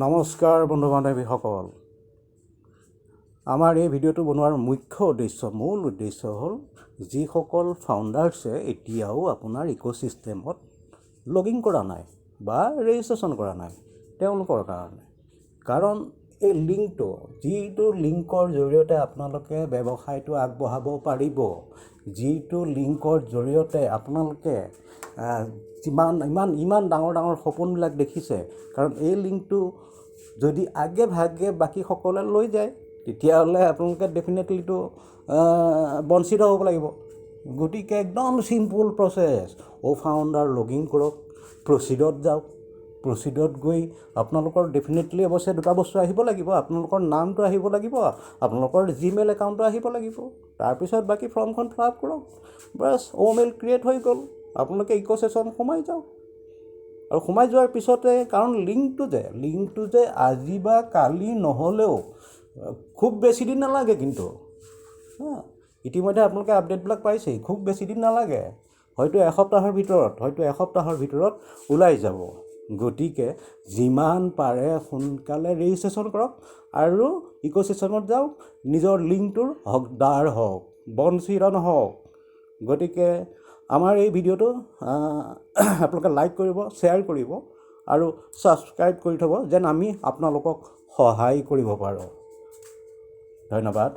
নমস্কাৰ বন্ধু বান্ধৱীসকল। আমাৰ এই ভিডিঅ'টো বনোৱাৰ মূল উদ্দেশ্য হ'ল যিসকল ফাউণ্ডাৰ্ছে এতিয়াও আপোনাৰ ইক'ছিষ্টেমত লগিং কৰা নাই বা ৰেজিষ্ট্ৰেশ্যন কৰা নাই তেওঁলোকৰ কাৰণে। কাৰণ এই লিংকটো যিটো লিংকৰ জৰিয়তে আপোনালোকে ব্যৱসায়টো আগবঢ়াব পাৰিব, যিটো লিংকৰ জৰিয়তে আপোনালোকে ইমান ডাঙৰ সপোনবিলাক দেখিছে। কাৰণ এই লিংকটো যদি আগে ভাগে বাকীসকলে লৈ যায় তেতিয়াহ'লে আপোনালোকে ডেফিনেটলিটো বঞ্চিত হ'ব লাগিব। গতিকে একদম চিম্পুল প্ৰচেছ। ফাউণ্ডাৰ লগিং কৰক, প্ৰচিডত যাওক। প্ৰচিডত গৈ আপোনালোকৰ ডেফিনেটলি অৱশ্যে দুটা বস্তু আহিব লাগিব। আপোনালোকৰ নামটো আহিব লাগিব, আপোনালোকৰ জিমেইল একাউণ্টটো আহিব লাগিব। তাৰপিছত বাকী ফৰ্মখন ফিল আপ কৰক, বাছ মেইল ক্ৰিয়েট হৈ গ'ল। আপোনালোকে ইক'ছিষ্টেম সোমাই যাওক। আৰু সোমাই যোৱাৰ পিছতে কাৰণ লিংকটো যে আজি বা কালি নহ'লেও খুব বেছি দিন নালাগে। কিন্তু ইতিমধ্যে আপোনালোকে আপডেটবিলাক পাইছেই, খুব বেছি দিন নালাগে। হয়তো এসপ্তাহৰ ভিতৰত ওলাই যাব। গতিকে যিমান পাৰে সোনকালে ৰেজিষ্ট্ৰেশ্যন কৰক আৰু ইক'ছিষ্টেমত যাওক। নিজৰ লিংকটোৰ হকদাৰ হওক, বঞ্চিত নহওক। গতিকে আমাৰ এই ভিডিঅ'টো আপোনালোকে লাইক কৰিব, শ্বেয়াৰ কৰিব আৰু ছাবস্ক্ৰাইব কৰি থ'ব যেন আমি আপোনালোকক সহায় কৰিব পাৰোঁ। ধন্যবাদ।